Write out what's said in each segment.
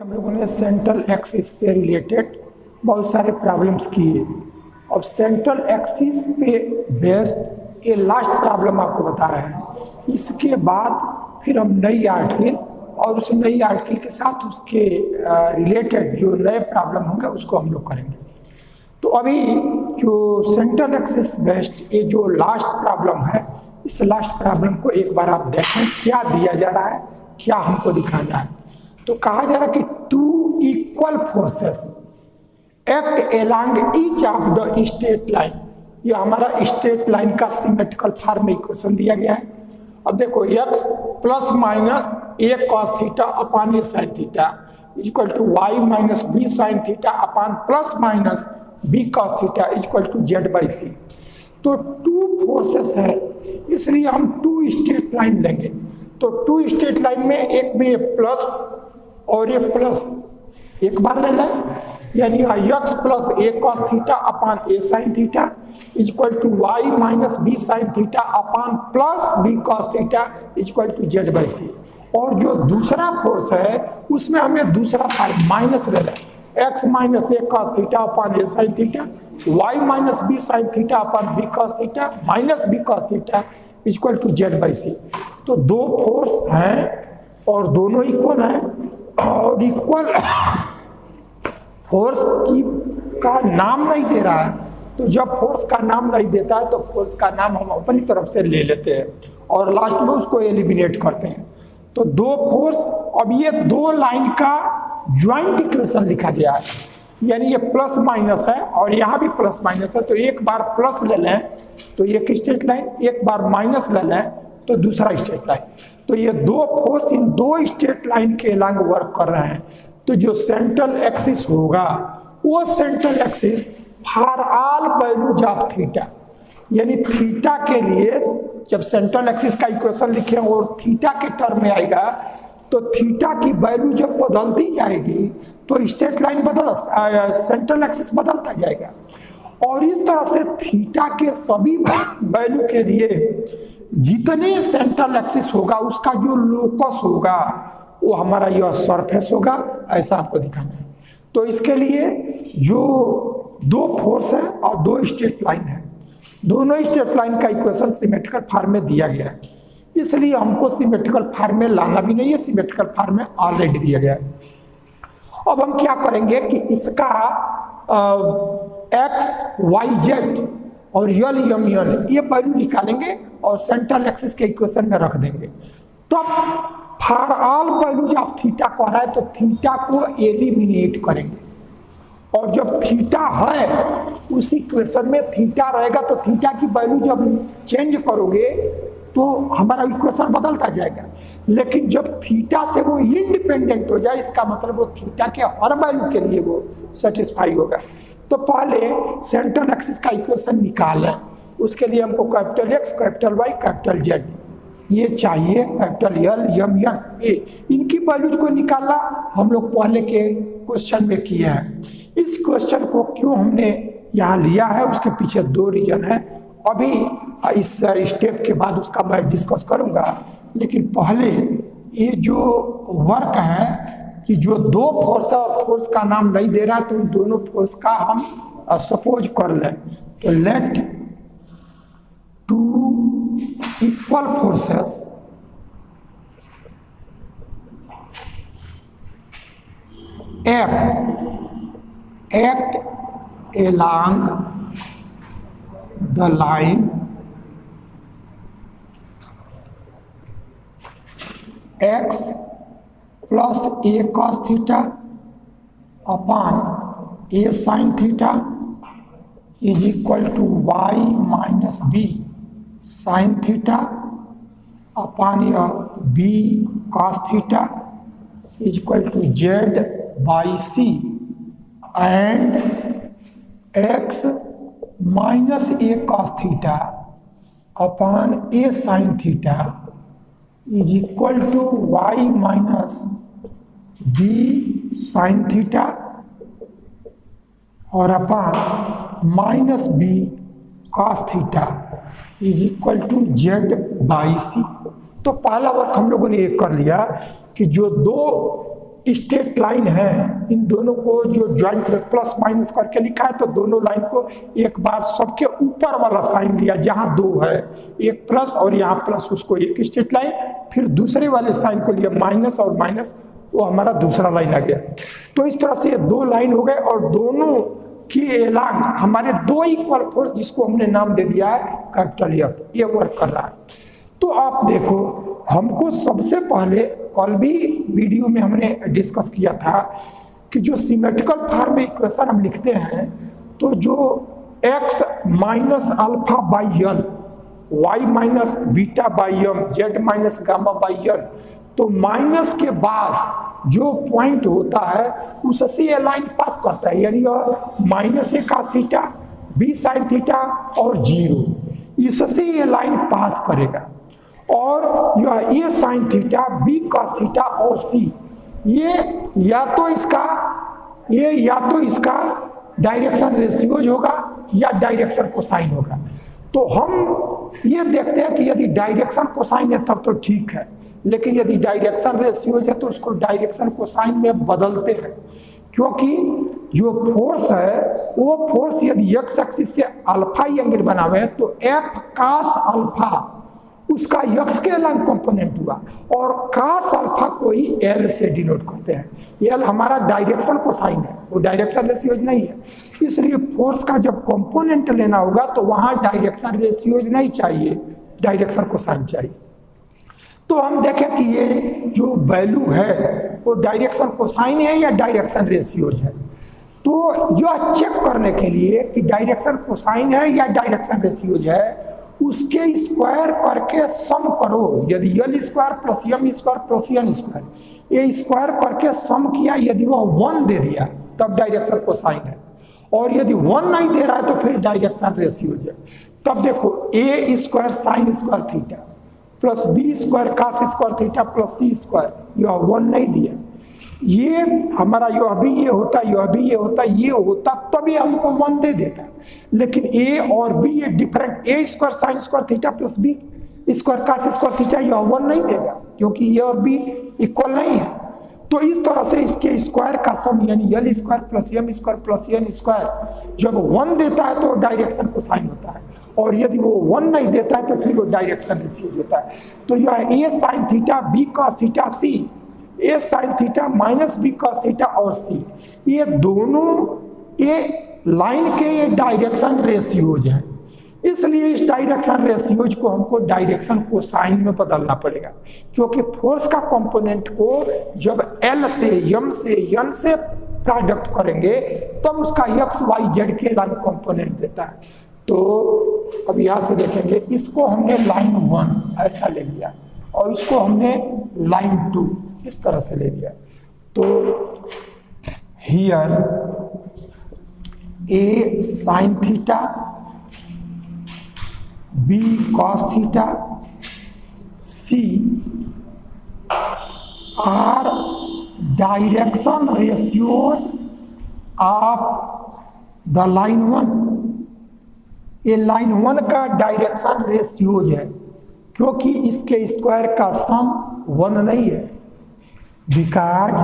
हम लोगों ने सेंट्रल एक्सिस से रिलेटेड बहुत सारे प्रॉब्लम्स किए। अब सेंट्रल एक्सिस पे बेस्ड ये लास्ट प्रॉब्लम आपको बता रहे हैं। इसके बाद फिर हम नई आर्टिकल और उस नई आर्टिकल के साथ उसके रिलेटेड जो नए प्रॉब्लम होंगे उसको हम लोग करेंगे। तो अभी जो सेंट्रल एक्सिस बेस्ड ये जो लास्ट प्रॉब्लम है, इस लास्ट प्रॉब्लम को एक बार आप देखें क्या दिया जा रहा है, क्या हमको दिखाना है। तो कहा जा रहा है कि two equal forces act along each of the straight line. ये हमारा स्ट्रेट लाइन का सिमेट्रिकल फॉर्म में इक्वेशन दिया गया है। अब देखो x plus minus a cos theta upon a sine theta equal to y minus b sine theta upon plus minus b cos theta equal to z by C. तो two forces है, इसलिए हम to straight line लेंगे। तो to straight line में एक में ये प्लस और ये प्लस एक बार ले लें, यानी x plus a cos theta upon a sine theta equal to y minus b sine theta upon plus b cos theta equal to z by C. और जो दूसरा फोर्स है उसमें हमें दूसरा साइन माइनस ले लें, x minus a cos theta upon a sine theta y minus b sine theta upon b cos theta minus b cos theta equal to z by C. तो दो फोर्स हैं और दोनों इक्वल हैं, और equal force की का नाम नहीं दे रहा है। तो जब फोर्स का नाम नहीं देता है तो फोर्स का नाम हम अपनी तरफ से ले लेते हैं और लास्ट में उसको एलिमिनेट करते हैं। तो दो फोर्स, अब ये दो लाइन का ज्वाइंट इक्वेशन लिखा गया है, यानी ये प्लस माइनस है और यहाँ भी प्लस माइनस है। तो एक बार प्लस ले लें तो एक स्ट्रेट लाइन, एक बार माइनस ले लें तो दूसरा स्ट्रेट लाइन। तो ये दो फोर्स इन दो स्ट्रेट लाइन के लॉन्ग वर्क कर रहे हैं। तो जो सेंट्रल एक्सिस होगा वो central axis for all values of theta, यानी थीटा के लिए जब सेंट्रल एक्सिस का इक्वेशन लिखे और थीटा के टर्म में आएगा तो थीटा की वैल्यू जब बदलती जाएगी तो स्ट्रेट लाइन सेंट्रल एक्सिस बदलता जाएगा। और इस तरह से थीटा के सभी वैल्यू के लिए जितने सेंट्रल एक्सिस होगा उसका जो लोकस होगा वो हमारा यह सरफेस होगा, ऐसा आपको दिखाना है। तो इसके लिए जो दो फोर्स है और दो स्ट्रेट लाइन है, दोनों स्ट्रेट लाइन का इक्वेशन सिमेट्रिकल फॉर्म में दिया गया है, इसलिए हमको सिमेट्रिकल फॉर्म में लाना भी नहीं है, सिमेट्रिकल फॉर्म में ऑलरेडी दिया गया है। अब हम क्या करेंगे कि इसका एक्स वाई जेड और यल यम यन ये वैल्यू निकालेंगे और सेंट्रल एक्सिस के इक्वेशन में रख देंगे। तब for all values of theta कह रहा है तो थीटा को एलिमिनेट करेंगे, और जब थीटा है उस इक्वेशन में थीटा रहेगा तो थीटा की वैल्यू जब चेंज करोगे तो हमारा इक्वेशन बदलता जाएगा। लेकिन जब थीटा से वो इंडिपेंडेंट हो जाए इसका मतलब वो थीटा के हर वैल्यू के लिए वो सेटिस्फाई होगा। तो पहले सेंट्रल एक्सिस का इक्वेशन निकालें, उसके लिए हमको capital X capital Y capital Z ये चाहिए, capital L M N A, इनकी वैल्यूज को निकालना हम लोग पहले के क्वेश्चन में किए हैं। इस क्वेश्चन को क्यों हमने यहाँ लिया है उसके पीछे दो रीजन है, अभी इस स्टेप के बाद उसका मैं डिस्कस करूँगा। लेकिन पहले ये जो वर्क है कि जो दो फोर्स है और फोर्स का नाम नहीं दे रहा तो उन दोनों फोर्स का हम सपोज कर लें। तो let two equal forces act along the line x plus a cos theta upon a sine theta is equal to y minus b sine theta upon b cos theta is equal to z by C and x minus a cos theta upon a sine theta is equal to y minus b sine theta और upon minus b cos theta is equal to z by C. तो पहला work हम लोगों ने एक कर लिया कि जो दो स्ट्रेट लाइन है, इन दोनों को जो ज्वाइंट में प्लस माइनस करके लिखा है, तो दोनों लाइन को एक बार सबके ऊपर वाला साइन लिया जहां दो है, एक प्लस और यहाँ प्लस, उसको एक स्ट्रेट लाइन, फिर दूसरे वाले साइन को लिया माइनस और माइनस, वो हमारा दूसरा लाइन आ गया। तो इस तरह से ये दो लाइन हो गए और दोनों की एलांग हमारे दो इक्वल फोर्स, जिसको हमने नाम दे दिया है कैपिटल एफ, ये वर्क कर रहा है। तो आप देखो, हमको सबसे पहले कल भी वीडियो में हमने डिस्कस किया था कि जो सिमेट्रिकल फॉर्म में इक्वेशन हम लिखते हैं, तो जो x minus alpha by L, y minus beta by M, z minus gamma by L, तो माइनस के बाद जो पॉइंट होता है उससे ये लाइन पास करता है, यानी minus A cos theta, b sin theta और 0, इससे ये लाइन पास करेगा। और यह A sine theta, B cos theta और सी, ये या तो इसका डायरेक्शन रेशियोज होगा या डायरेक्शन कोसाइन होगा। तो हम ये देखते हैं कि यदि डायरेक्शन कोसाइन है तब तो ठीक है, लेकिन यदि डायरेक्शन रेशियोज है तो उसको डायरेक्शन कोसाइन में बदलते हैं, क्योंकि जो फोर्स है वो फोर्स यदि एक्स एक्सिस से अल्फा एंगल बनावे तो एफ cos अल्फा उसका यक्स के लंग कंपोनेंट हुआ, और cos अल्फा को ही एल से डिनोट करते हैं। एल हमारा डायरेक्शन कोसाइन है, वो डायरेक्शन रेशियोज नहीं है, इसलिए फोर्स का जब कंपोनेंट लेना होगा तो वहां डायरेक्शन रेशियोज नहीं चाहिए, डायरेक्शन कोसाइन चाहिए। तो हम देखें कि ये जो वैल्यू है वो डायरेक्शन कोसाइन है या डायरेक्शन रेशियोज है। तो यह चेक करने के लिए कि डायरेक्शन कोसाइन है या डायरेक्शन रेशियोज है, उसके स्क्वायर करके सम करो। यदि L square plus M square plus N square, ये स्क्वायर करके सम किया, यदि वह 1 दे दिया तब डायरेक्शन कोसाइन है, और यदि 1 नहीं दे रहा है तो फिर डायरेक्शन रेशियोज है। तब देखो A square sine square theta plus B square cos square theta plus C square, यह 1 नहीं दिया, ये हमारा यह भी ये होता, यह भी ये होता, ये होता तभी हमको 1 दे देता। लेकिन ए और बी ये different, A square sine square theta plus B square cos square theta, यह 1 नहीं देगा क्योंकि ये और बी इक्वल नहीं है। तो इस तरह से इसके स्क्वायर का सम यानी L square plus M square plus N square जब 1 देता है तो डायरेक्शन कोसाइन होता है, और यदि वो 1 नहीं देता है तो फिर वो डायरेक्शन रेशियोज होता है। तो यह A sine theta B cos theta C, A sine theta minus B cos theta और सी, ये दोनों ये लाइन के ये डायरेक्शन रेशियोज हैं, इसलिए इस डायरेक्शन रेशियोज को हमको डायरेक्शन कोसाइन में बदलना पड़ेगा, क्योंकि फोर्स का कंपोनेंट को जब एल से एम से एन से प्रोडक्ट करेंगे तब उसका एक्स वाई जेड के लाइन कंपोनेंट देता है। तो अब यहाँ से देखेंगे, इसको हमने लाइन 1 ऐसा ले लिया और इसको हमने लाइन 2 इस तरह से ले लिया। तो here A sine theta B cos theta C are direction ratios of the line 1। ये लाइन 1 का डायरेक्शन रेशियोज है, क्योंकि इसके स्क्वायर का सम 1 नहीं है, because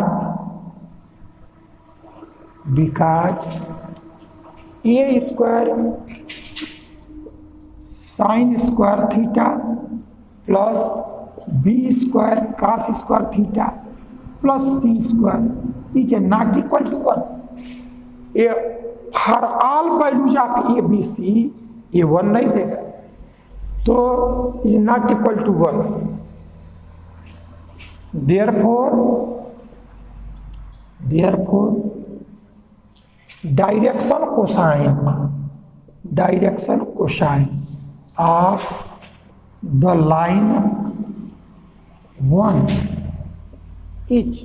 A square sine square theta plus B square cos square theta plus C square is not equal to 1। A for all values of A B C ये 1 नहीं देगा, तो is not equal to 1। therefore direction cosine of the line 1 is.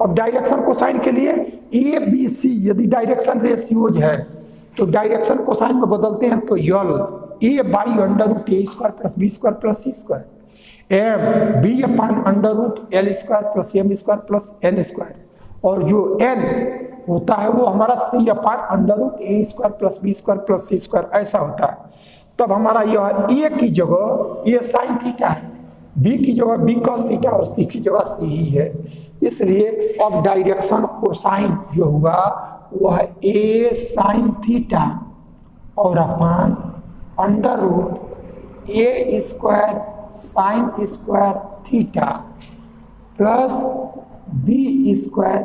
अब direction cosine के लिए ए B सी यदि direction ratios है तो डायरेक्शन कोसाइन में बदलते हैं, तो L A by under root A square plus B square plus C square, M B upon under root L square plus M square plus N square, और जो N होता है वो हमारा C upon under root A square plus B square plus C square ऐसा होता है। तब हमारा यह ए की जगह ये साइन थीटा है, बी की जगह बी cos थीटा और सी की जगह सी ही है, इसलिए अब डायरेक्शन कोसाइन जो हुआ वह a साइन थीटा और upon under root a square sine square theta plus b square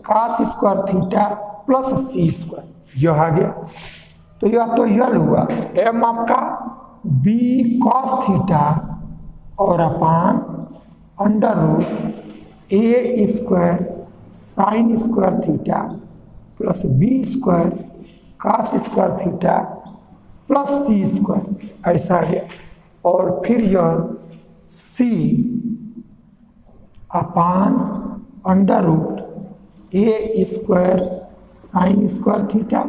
cos square theta plus c square जो आ गया। तो यह तो यल हुआ m आपका b कॉस थीटा और upon under root a square sine square theta plus b square cos square theta plus c square ऐसा है। और फिर यह c upon under root a square sine square theta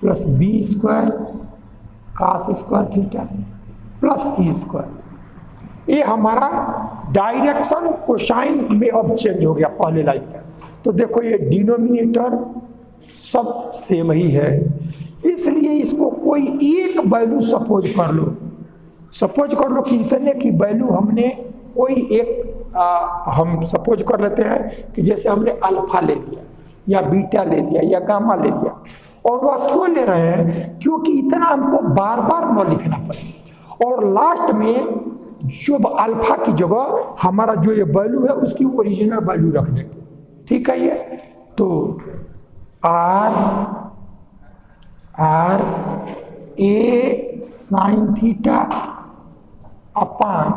plus b square cos square theta plus c square. ये हमारा direction cosine में अब change हो गया पहले लाइन का। तो देखो ये डिनोमिनेटर सब सेम ही है, इसलिए इसको कोई एक वैल्यू सपोज कर लो कि इतने की वैल्यू हमने कोई एक हम सपोज कर लेते हैं कि जैसे हमने अल्फा ले लिया या बीटा ले लिया या गामा ले लिया। और वह क्यों ले रहे हैं? क्योंकि इतना हमको बार बार न लिखना पड़े और लास्ट में जो अल्फा की जगह हमारा जो ये वैल्यू है उसकी ओरिजिनल वैल्यू रख देंगे। ठीक है ये तो are A sine theta upon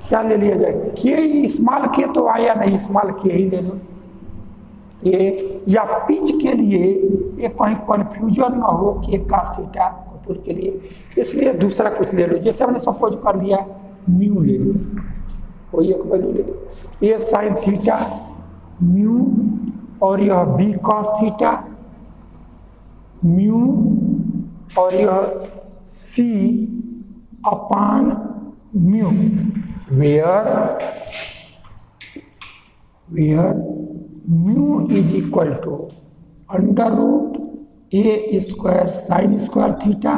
क्या ले लिया जाए के स्मॉल के तो आया नहीं, स्मॉल के ही ले लो ये, या पिच के लिए ये कहीं कंफ्यूजन ना हो कि कास थीटा कपूर के लिए, इसलिए दूसरा कुछ ले लो। जैसे हमने सपोज कर लिया म्यू ले लो, कोई एक वैल्यू ले लो, ए साइन थीटा म्यू और यह बी कॉस थीटा म्यू और यह C upon mu where mu is equal to under root A square sine square theta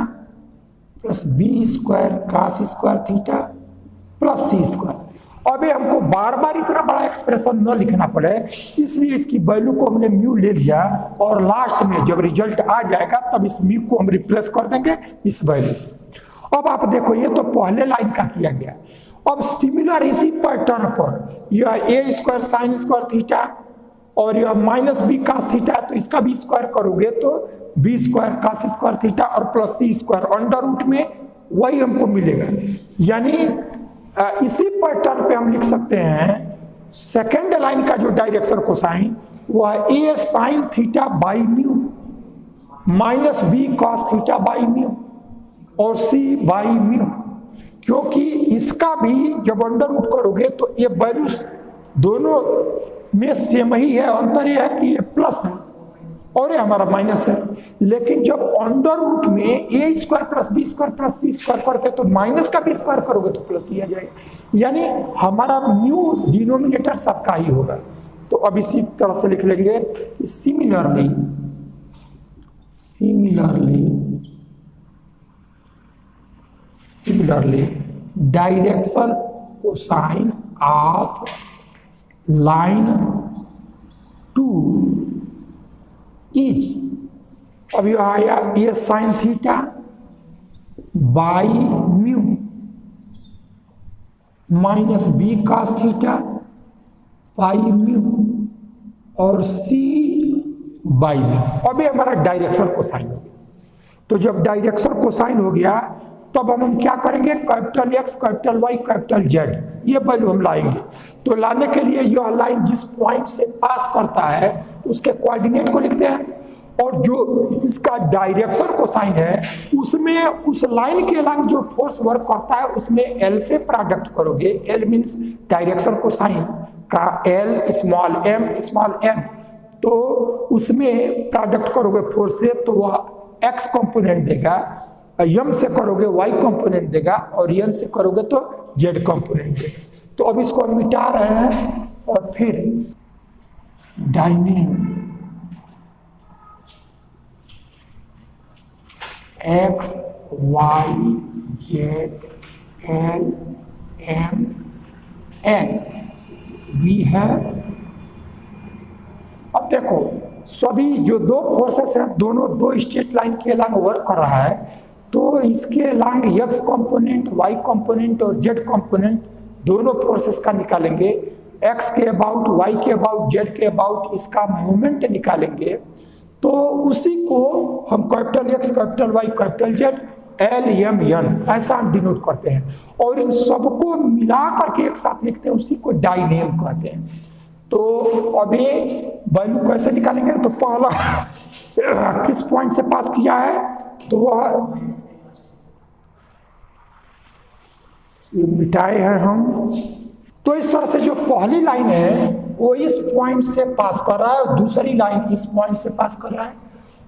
plus B square cos square theta plus C square. अभी हमको बार बार इतना बड़ा expression न लिखना पड़े, इसलिए इसकी वैल्यू को हमने म्यू ले लिया और लास्ट में जब रिजल्ट आ जाएगा तब इस म्यू को हम रिप्लेस कर देंगे इस वैल्यू से। अब आप देखो ये तो पहले लाइन का किया गया। अब सिमिलर इसी पैटर्न पर यह ए स्क्वायर साइन स्क्वायर थीटा और यह माइनस बी कास थीटा, तो इसका भी स्क्वायर करोगे तो B square cos square theta और plus C square under root में वही हमको मिलेगा। यानी इसी पैटर्न पे हम लिख सकते हैं सेकेंड लाइन का जो डायरेक्शन कोसाइन वह A sine theta by mu minus B cos theta by mu और सी बाई म्यू, क्योंकि इसका भी जब अंडर रूट करोगे तो ये वैल्यू दोनों में सेम ही है, अंतर यह है कि ये प्लस है और ये हमारा माइनस है। लेकिन जब अंडर रूट में A square plus B square plus C square करते तो माइनस का भी स्क्वायर करोगे तो प्लस ही आ जाएगा, यानी हमारा म्यू डिनोमिनेटर सबका ही होगा। तो अब इसी तरह से लिख लेंगे कि similarly direction cosine of line 2 is, अब यह आया A sine theta by mu minus B cos theta by mu और सी बाई म्यू। अब ये हमारा डायरेक्शन कोसाइन हो गया। तो जब डायरेक्शन कोसाइन हो गया तब हम क्या करेंगे, capital X capital Y capital Z ये वैल्यू हम लाएंगे। तो लाने के लिए यह लाइन जिस पॉइंट से पास करता है उसके कोऑर्डिनेट को लिखते हैं और जो इसका डायरेक्शन कोसाइन है उसमें उस लाइन के अलग जो फोर्स वर्क करता है उसमें एल से प्रोडक्ट करोगे। एल मीन्स डायरेक्शन कोसाइन का L small M small N, तो उसमें प्रोडक्ट करोगे फोर्स से तो वह एक्स कंपोनेंट देगा, यम से करोगे वाई कंपोनेंट देगा और एन से करोगे तो जेड कंपोनेंट देगा। तो अब इसको हम मिटा रहे हैं और फिर डायनेम X Y Z L M N V है। अब देखो सभी जो दो फोर्सेस हैं दोनों दो स्ट्रेट लाइन के अलांग वर्क कर रहा है, तो इसके along X component, Y component और जेड कंपोनेंट दोनों फोर्सेस का निकालेंगे। एक्स के अबाउट, वाई के अबाउट, जेड के अबाउट इसका मोमेंट निकालेंगे, तो उसी को हम capital X, capital Y, capital Z, L M N ऐसा हम डिनोट करते हैं। और इन सबको मिला करके एक साथ लिखते हैं, उसी को डायनेम कहते हैं। तो अब ये वैल्यू कैसे निकालेंगे, तो पहला किस पॉइंट से पास किया है, तो वह मिटाए हैं हम। तो इस तरह से जो पहली लाइन है वो इस पॉइंट से पास कर रहा है और दूसरी लाइन इस पॉइंट से पास कर रहा है।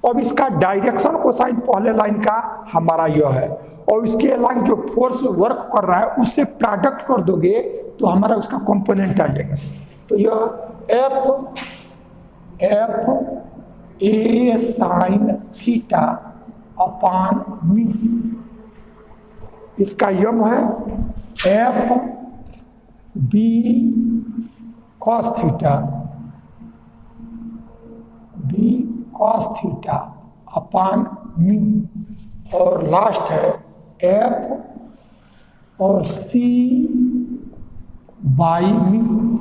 अब इसका डायरेक्शन कोसाइन पहले लाइन का हमारा यह है, और इसके अलावा जो फोर्स वर्क कर रहा है उससे प्रोडक्ट कर दोगे तो हमारा उसका कंपोनेंट आ जाएगा। तो यह F A sine theta upon mu, इसका यम है F B cos theta, B cos theta upon mu, और लास्ट है एफ और C by mu.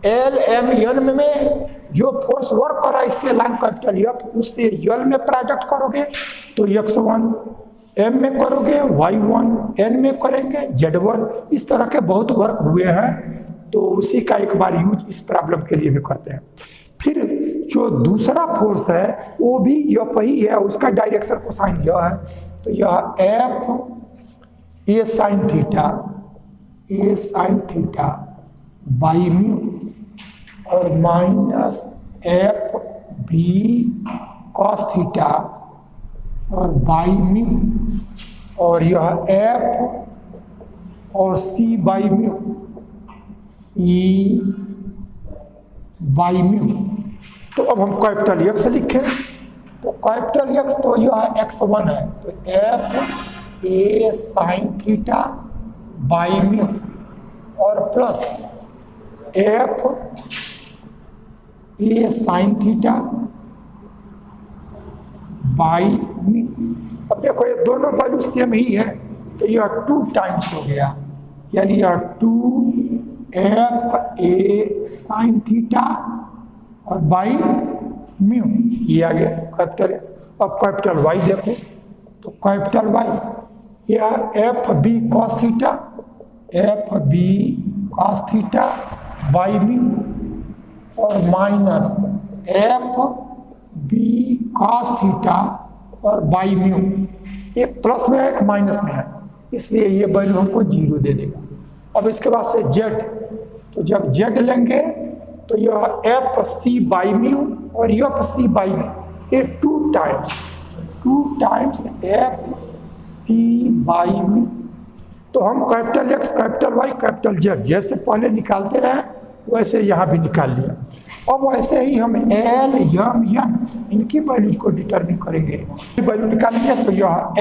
L M N में जो फोर्स वर्क कर रहा है इसके लाइन कैपिटल एफ, उससे एल में प्रोडक्ट करोगे तो x1, एम में करोगे y1, एन में करेंगे z1। इस तरह के बहुत वर्क हुए हैं, तो उसी का एक बार यूज इस प्रॉब्लम के लिए भी करते हैं। फिर जो दूसरा फोर्स है वो भी यह ही है, उसका डायरेक्शन कोसाइन यह है, तो यह F A sine theta, A sine theta by mu, और minus F B cos theta और बाई म्यू, और यह एफ और C by mu, C by mu. तो अब हम कैपिटल एक्स लिखें, तो कैपिटल एक्स तो यह x1 है, तो F A sine theta by mu और plus F A sine theta by mu. अब देखो ये दोनों वैल्यू सेम ही है, तो यह 2 टाइम्स हो गया, यानी यह 2 एफ ए साइन थीटा और बाई म्यू, ये आ गया कैपिटल एक्स। अब कैपिटल वाई देखो, तो कैपिटल वाई यह F B cos theta, F B cos theta by mu, और minus F B cos theta और बाई म्यू। एक प्लस में है एक माइनस में है, इसलिए ये वैल्यू हमको 0 दे देगा। अब इसके बाद से जेड, तो जब जेड लेंगे तो यह एफ सी बाई म्यू और एफ सी बाई म्यू, ये 2 times F C by mu. तो हम capital X, capital Y, capital Z जैसे पहले निकालते रहे वैसे यहाँ भी निकाल लिया। अब वैसे ही हम एल एम एन इनकी वैल्यूज को डिटरमिन करेंगे। वैल्यू निकालेंगे तो यह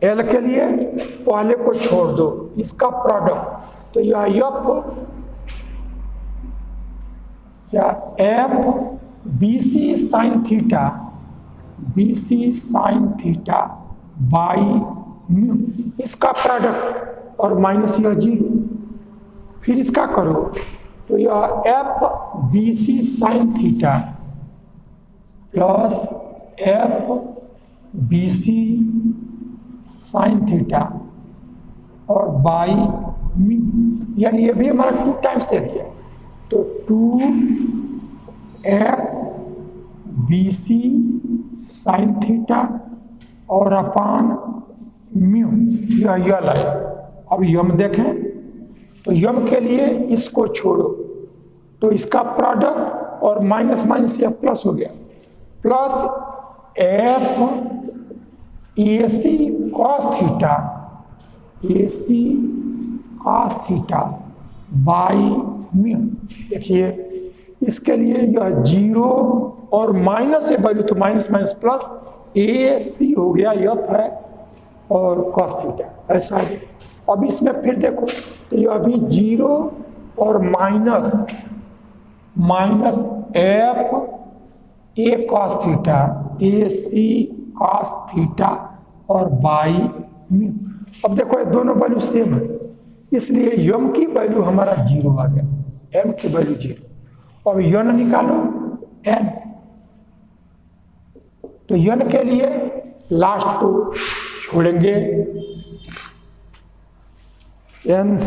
एल के लिए पहले को छोड़ दो, इसका प्रोडक्ट, तो F B C sine theta, B C sine theta by mu, इसका प्रोडक्ट और माइनस यह 0। फिर इसका करो तो यह F B C sine theta plus F B C sine theta और बाई म्यू, यानी ये भी हमारा 2 टाइम्स दे दिया, तो 2 F B C sine theta और अपान म्यू, यह यल है। अब यम देखें तो यम के लिए इसको छोड़ो, तो इसका प्रोडक्ट और माइनस माइनस यह प्लस हो गया, plus F A C cos theta, A C cos theta by mu. देखिए इसके लिए यह 0 और माइनस है वैल्यू, तो माइनस माइनस प्लस ए सी हो गया, एफ है और कॉस थीटा, ऐसा है। अब इसमें फिर देखो तो ये अभी 0 और minus F A cos theta A C cos theta और बाई म्यू। अब देखो ये दोनों वैल्यू सेम है, इसलिए यम की वैल्यू हमारा 0 आ गया, एम की वैल्यू 0। अब यन निकालो एन, तो यन के लिए लास्ट को छोड़ेंगे एन,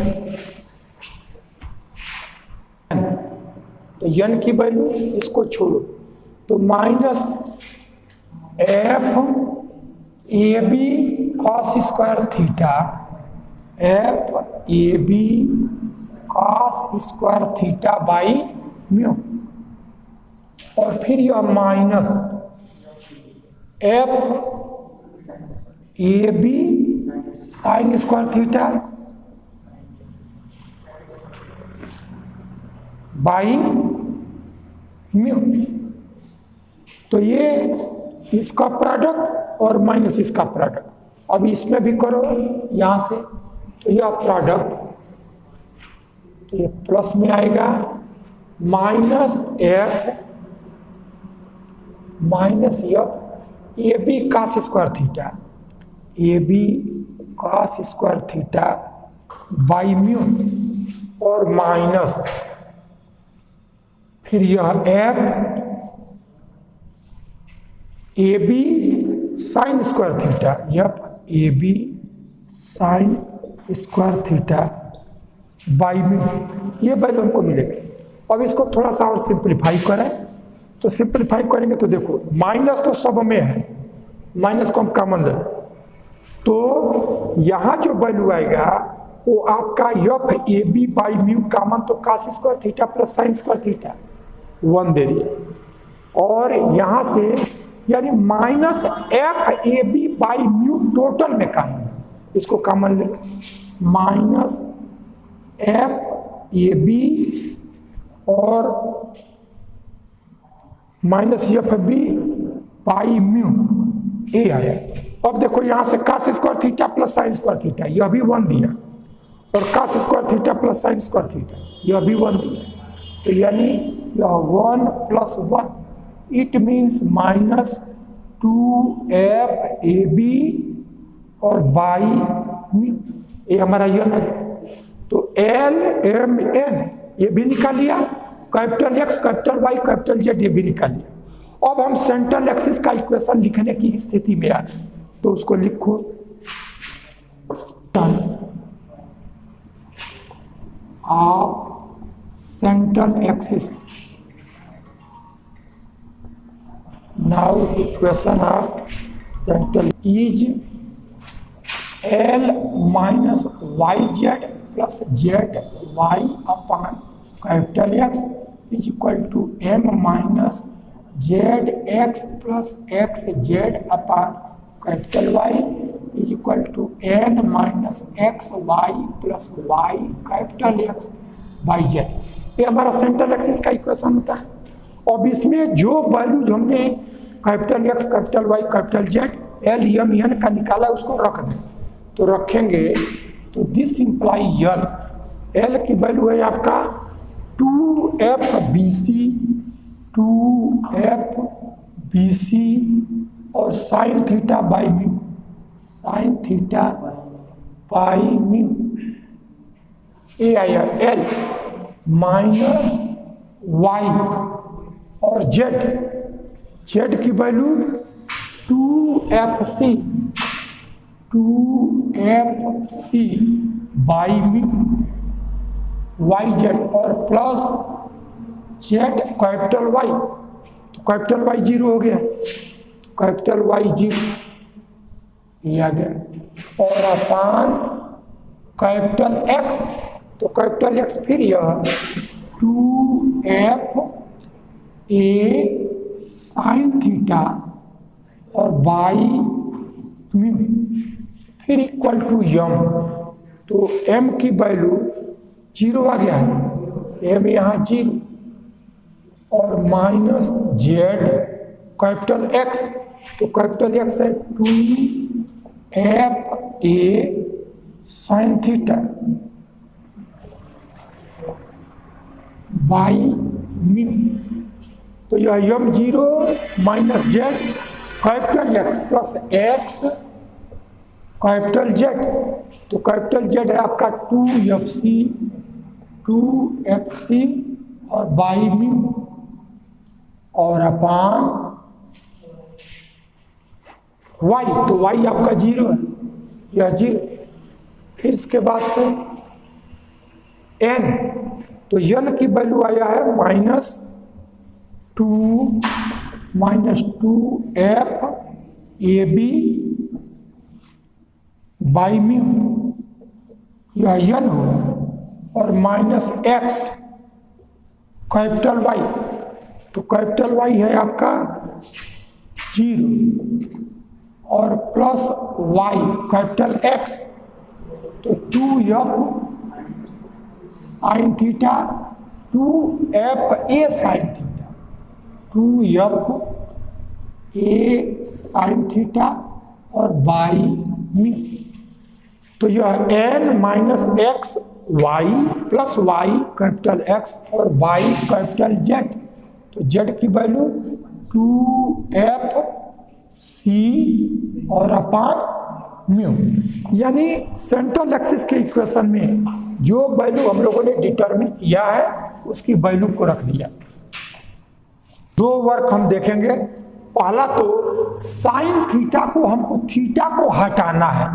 तो यन की वैल्यू इसको छोड़ो तो minus F A B cos square theta, F A B cos square theta by mu, और फिर यह minus F A B sine square theta by mu. तो ये इसका प्रोडक्ट और माइनस इसका प्रोडक्ट, अब इसमें भी करो यहां से, तो यह प्रोडक्ट, तो ये प्लस में आएगा minus F minus F A B cos square theta, A B cos square theta by mu, और माइनस फिर यह F A B sine square theta, F A B sine square theta by mu, ये value हमको मिलेगा। अब इसको थोड़ा सा और सिंप्लीफाई करें, तो सिंप्लीफाई करेंगे तो देखो माइनस तो सब में है, माइनस को हम कॉमन ले लें, तो यहाँ जो वैल्यू आएगा वो आपका F A B by mu common, तो cos square theta plus sine square theta 1 दे दिए, और यहाँ से यानी minus F A B by mu total में कॉमन है, इसको कॉमन ले लो, माइनस एफ ए बी और minus F B by mu, A आया। अब देखो यहां से cos square theta plus sine square theta, यह भी 1 दिया, और cos square theta plus sine square theta, यह भी 1 दिया, तो यानी यह 1 plus 1, it means minus 2f A B और बाई म्यू, ये हमारा यह है। तो एल एम एन ये भी निकाल लिया, capital X capital Y capital Z ये भी निकाल लिया। अब हम सेंट्रल एक्सिस का इक्वेशन लिखने की स्थिति में आ गए, तो उसको लिखो central axis. Now equation of central is L minus Y Z plus Z Y upon capital X is equal to M minus Z X plus X Z upon capital Y is equal to N minus X Y plus Y capital X by Z. ये हमारा central axis का equation होता है। अब इसमें जो values हमने capital X capital Y capital Z L M N का निकाला उसको रख दें, तो रखेंगे तो दिस इंप्लाई एल, एल की वैल्यू है आपका 2f बी सी और sine theta by mu, sine theta by mu, A आया एल माइनस वाई और जेड, जेड की value 2f C by mu Y Z और प्लस जेड कैपिटल वाई, तो capital Y 0 हो गया, तो कैपिटल वाई 0 ये आ गया, और अपान कैपिटल एक्स, तो कैपिटल एक्स फिर यह 2f ए साइन थीटा और बाई म्यू फिर इक्वल टू एम, तो एम की वैल्यू 0 आ गया, एम यहाँ 0 और माइनस जेड कैपिटल एक्स, तो कैपिटल एक्स है 2f A sine theta by mu. तो यह M zero minus Z capital X plus X capital Z. तो कैपिटल जेड है आपका 2FC और बाई म्यू और अपान वाई। तो वाई आपका जीरो है, यह जीरो। फिर इसके बाद से एन, तो एन की वैल्यू आया है -2 FAB बाई म्यू, यह एन होगा। और -x कैपिटल वाई, तो कैपिटल वाई है आपका 0 और प्लस वाई कैपिटल एक्स, तो 2F sine theta 2FA sine theta 2FA sine theta और बाई म्यू। तो यह n minus X Y plus Y capital X और वाई कैपिटल जेड। तो जेड की वैल्यू 2FC और अपान म्यू। यानी central axis के इक्वेशन में जो वैल्यू हम लोगों ने डिटरमिन किया है उसकी वैल्यू को रख दिया। दो वर्क हम देखेंगे। पहला तो साइन थीटा को हमको थीटा को हटाना है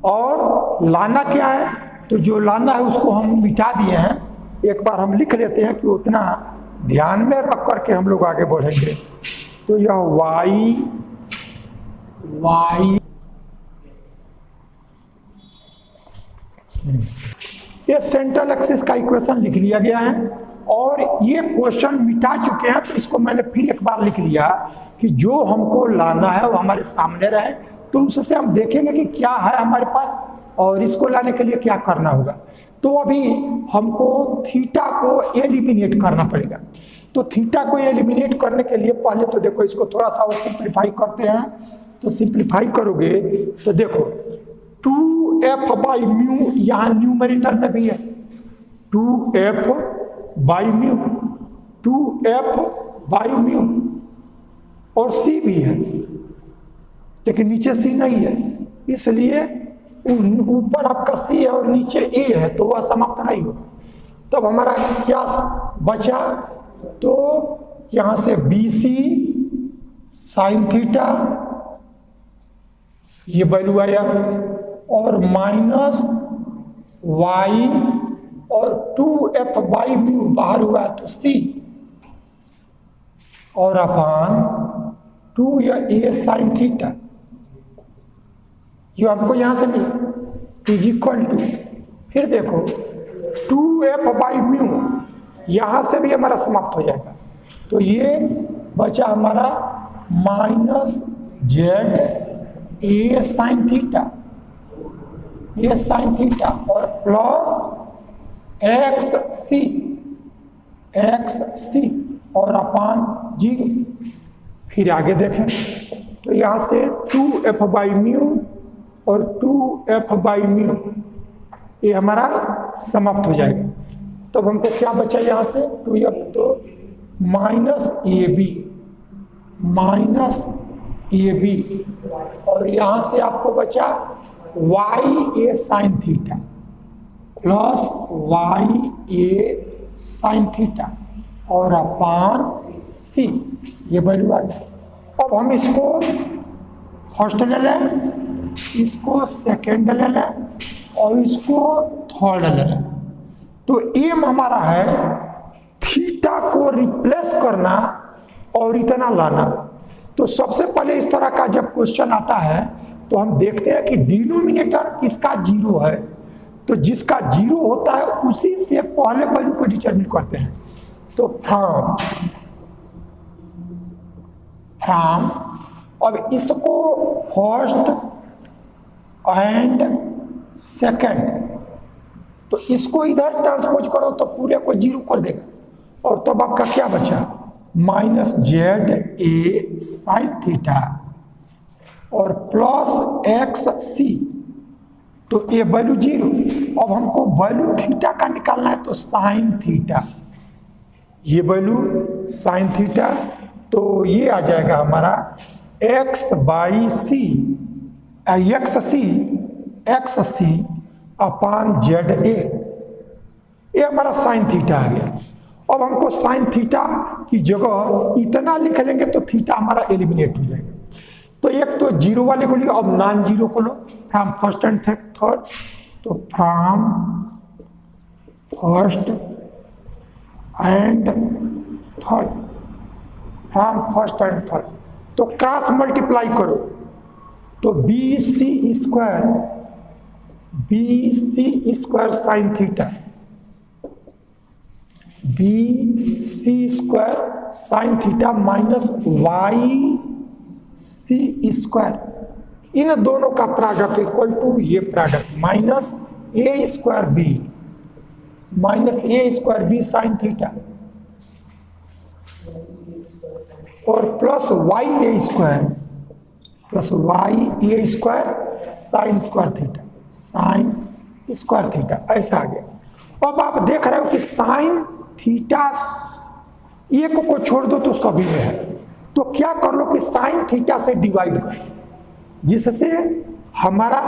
और लाना क्या है, तो जो लाना है उसको हम मिटा दिए हैं। एक बार हम लिख लेते हैं कि उतना ध्यान में रख करके हम लोग आगे बढ़ेंगे। तो यह y ये सेंट्रल एक्सिस का इक्वेशन लिख लिया गया है और ये क्वेश्चन मिटा चुके हैं। तो इसको मैंने फिर एक बार लिख लिया कि जो हमको लाना है वो हमारे सामने रहे, तो उससे हम देखेंगे कि क्या है हमारे पास और इसको लाने के लिए क्या करना होगा। तो अभी हमको थीटा को एलिमिनेट करना पड़ेगा। तो थीटा को एलिमिनेट करने के लिए पहले तो देखो इसको थोड़ा सा और सिंप्लीफाई करते हैं। तो सिंप्लीफाई करोगे तो देखो 2F बाई म्यू यहाँ न्यूमरेटर में भी है, 2F by mu 2F by mu और C भी है, लेकिन नीचे C नहीं है, इसलिए ऊपर आपका C है और नीचे A है, तो वह समाप्त नहीं होगा। तब हमारा क्या बचा, तो यहाँ से BC साइन थीटा ये वैल्यू आया और माइनस वाई और 2F बाई म्यू बाहर हुआ तो C और अपान 2 या A साइन थीटा जो हमको यहां से मिला इज इक्वल टू, फिर देखो 2F बाई म्यू यहां से भी हमारा समाप्त हो जाएगा। तो ये बचा हमारा minus Z A sine theta और प्लस XC और अपान 0। फिर आगे देखें तो यहाँ से 2F बाई म्यू और 2F बाई म्यू ये हमारा समाप्त हो जाएगा। तब हमको क्या बचा यहाँ से 2F, तो माइनस AB और यहाँ से आपको बचा YA sign theta plus YA sign theta और अपान C, ये वैल्यू आ गया। अब हम इसको फर्स्ट ले लें, इसको सेकेंड ले लें और इसको थर्ड ले लें। तो एम हमारा है थीटा को रिप्लेस करना और इतना लाना। तो सबसे पहले इस तरह का जब क्वेश्चन आता है तो हम देखते हैं कि डिनोमिनेटर किसका जीरो है, तो जिसका जीरो होता है उसी से पहले वैल्यू को डिटरमिन करते हैं। तो फ्रॉम अब इसको फर्स्ट एंड सेकंड, तो इसको इधर ट्रांसपोज करो तो पूरे को जीरो कर देगा और तब आपका क्या बचा minus Z A sine theta और प्लस XC तो ये वैल्यू 0। अब हमको वैल्यू थीटा का निकालना है, तो साइन थीटा, ये वैल्यू साइन थीटा, तो ये आ जाएगा हमारा X by C, X C upon Z A, ये हमारा साइन थीटा आ गया। अब हमको साइन थीटा की जगह इतना लिख लेंगे तो थीटा हमारा एलिमिनेट हो जाएगा। तो एक तो जीरो वाले को लियो, अब नॉन जीरो को लो, फ्रॉम फर्स्ट एंड थर्ड, तो from first and third, from first and third, तो क्रॉस मल्टीप्लाई करो, तो B C square sine theta, B C square sine theta minus Y C square, इन दोनों का प्रोडक्ट इक्वल टू ये product minus A square B sine theta और plus Y A square sine square theta, ऐसा आ गया। अब आप देख रहे हो कि साइन थीटा एक को छोड़ दो तो सभी में है, तो क्या कर लो कि साइन थीटा से डिवाइड कर, जिससे हमारा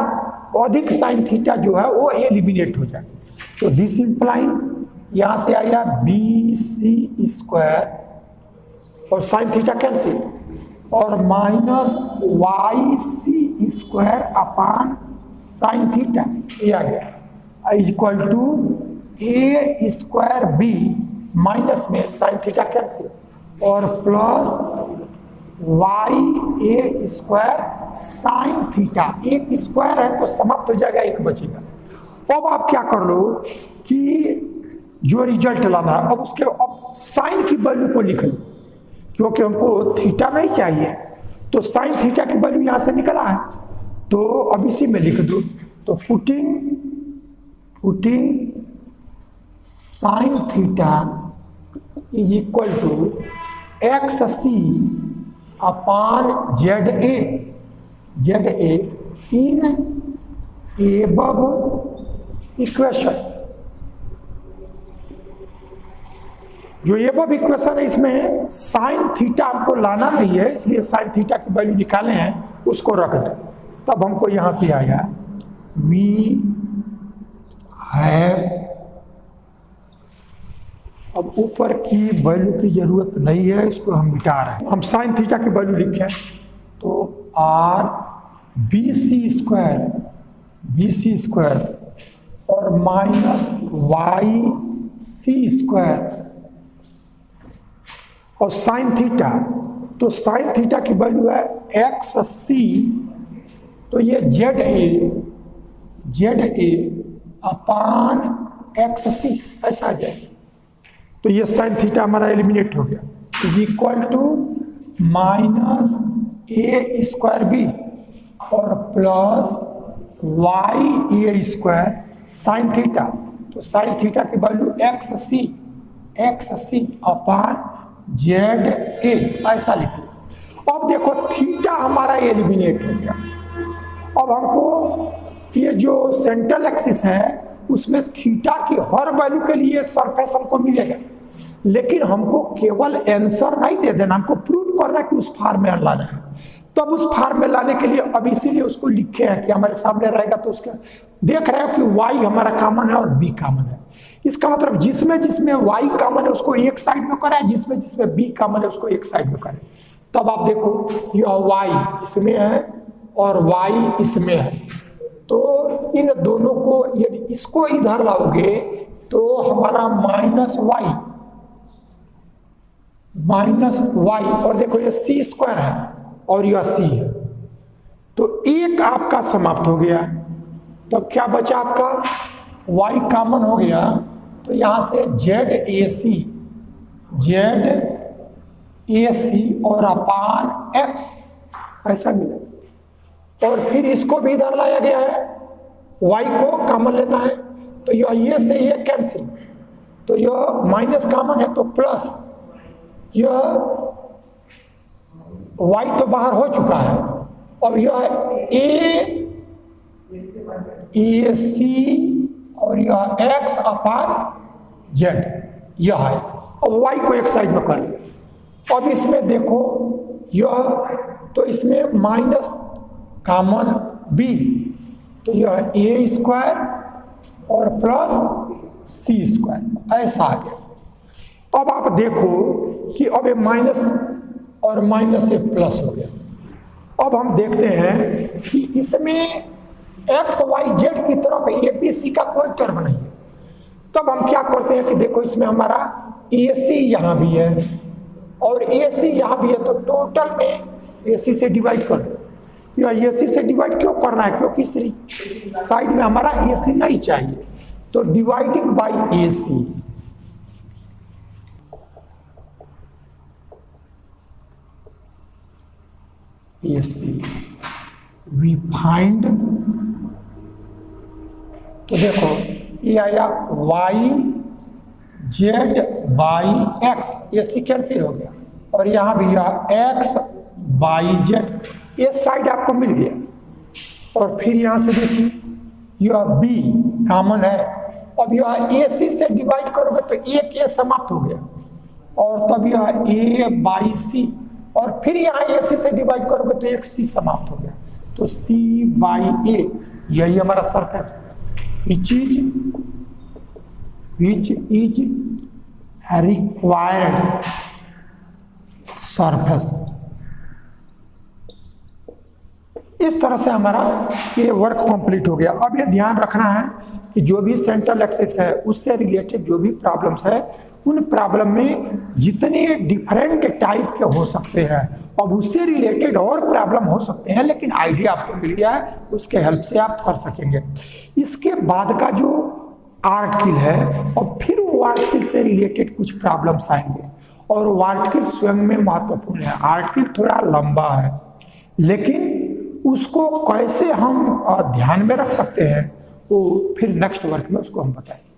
अधिक साइन थीटा जो है वो एलिमिनेट हो जाए। तो दिस इंप्लाई यहां से आया बी सी स्क्वायर और साइन थीटा कैंसिल, और minus Y C square upon sine theta, ये आ गया equal to A square B, minus में साइन थीटा कैंसिल, और plus Y A square sine theta, एक स्क्वायर है तो समाप्त हो जाएगा, एक बचेगा। अब आप क्या कर लो कि जो रिजल्ट लाना है, अब उसके अब साइन की वैल्यू को लिख लो, क्योंकि हमको थीटा नहीं चाहिए, तो साइन थीटा की वैल्यू यहां से निकला है, तो अब इसी में लिख दो, तो putting sine theta is equal to X C upon Z A in above equation. जो एबव इक्वेशन है इसमें साइन थीटा हमको लाना नहीं है, इसलिए साइन थीटा की वैल्यू निकाले हैं, उसको रख दें। तब हमको यहां से आया वी हैव, अब ऊपर की वैल्यू की जरूरत नहीं है, इसको हम मिटा रहे हैं। हम साइन थीटा की वैल्यू लिखें तो आर बी सी स्क्वायर और माइनस वाई सी स्क्वायर और साइन थीटा, तो साइन थीटा की वैल्यू है एक्स सी, तो ये जेड ए अपान एक्स सी, ऐसा आ जाए, तो ये साइन थीटा हमारा एलिमिनेट हो गया, is equal to minus A square B और plus Y A square sine theta, तो साइन थीटा की value X C upon Z A, ऐसा लिखो। अब देखो थीटा हमारा एलिमिनेट हो गया। अब हमको ये जो सेंट्रल एक्सिस है उसमें थीटा की हर वैल्यू के लिए सरफेस हमको मिलेगा, लेकिन हमको केवल आंसर नहीं दे देना, हमको प्रूव करना कि उस फार्म में लाना है। तब उस फार्म में लाने के लिए अब इसीलिए उसको लिखे हैं कि हमारे सामने रहेगा, तो उसका देख रहे हो कि y हमारा कॉमन है और b कॉमन है। इसका मतलब जिसमें y कॉमन है उसको एक साइड में करें, जिसमें b कॉमन है उसको एक साइड में करें। तब आप देखो यह y इसमें है और y इसमें है, तो इन दोनों को यदि इसको इधर लाओगे तो हमारा माइनस वाई, और देखो ये सी स्क्वायर है और यह सी है, तो एक आपका समाप्त हो गया। तब क्या बचा आपका, y कॉमन हो गया, तो यहां से जेड ए सी और अपान x ऐसा मिला, और फिर इसको भी इधर लाया गया है, y को कॉमन लेना है, तो यह ये से ये कैंसिल, तो यह माइनस कॉमन है तो प्लस, यह y तो बाहर हो चुका है, अब यह a ए सी और यह एक्स अपान जेड यह है। अब वाई को एक साइड में कर लिया। अब इसमें देखो यह, तो इसमें माइनस कॉमन बी, तो यह ए स्क्वायर और प्लस सी स्क्वायर ऐसा आ गया। अब आप देखो कि अब ये माइनस और माइनस से प्लस हो गया। अब हम देखते हैं कि इसमें एक्स वाई जेड की तरफ ए बी सी का कोई टर्म नहीं है। तब हम क्या करते हैं कि देखो इसमें हमारा ए सी यहाँ भी है और ए सी यहाँ भी है, तो टोटल में ए सी से डिवाइड कर दो। यह ए सी से डिवाइड क्यों करना है? क्योंकि साइड में हमारा ए सी नहीं चाहिए, तो dividing by A C. A C we find, तो देखो ये आया वाई जेड बाई एक्स, ये सी कैंसिल हो गया और यहाँ भी यह एक्स बाई जेड, ये साइड आपको मिल गया। और फिर यहाँ से देखिए यह बी कॉमन है। अब यह ए सी से डिवाइड करोगे तो एक ए समाप्त हो गया और तब यह ए बाई सी, और फिर यहाँ ए सी से डिवाइड करोगे तो एक सी समाप्त हो गया, तो सी बाई ए, यही हमारा circle which is required surface। इस तरह से हमारा ये वर्क कंप्लीट हो गया। अब ये ध्यान रखना है कि जो भी सेंट्रल एक्सिस है उससे रिलेटेड जो भी प्रॉब्लम्स है, उन प्रॉब्लम में जितने डिफरेंट टाइप के हो सकते हैं और उससे रिलेटेड और प्रॉब्लम हो सकते हैं, लेकिन आइडिया आपको मिल गया है, उसके हेल्प से आप कर सकेंगे। इसके बाद का जो आर्टिकल है और फिर वो आर्टिकल से रिलेटेड कुछ प्रॉब्लम्स आएंगे और वो आर्टिकल स्वयं में महत्वपूर्ण है। आर्टिकल थोड़ा लंबा है, लेकिन उसको कैसे हम ध्यान में रख सकते हैं वो फिर नेक्स्ट वर्क में उसको हम बताएंगे।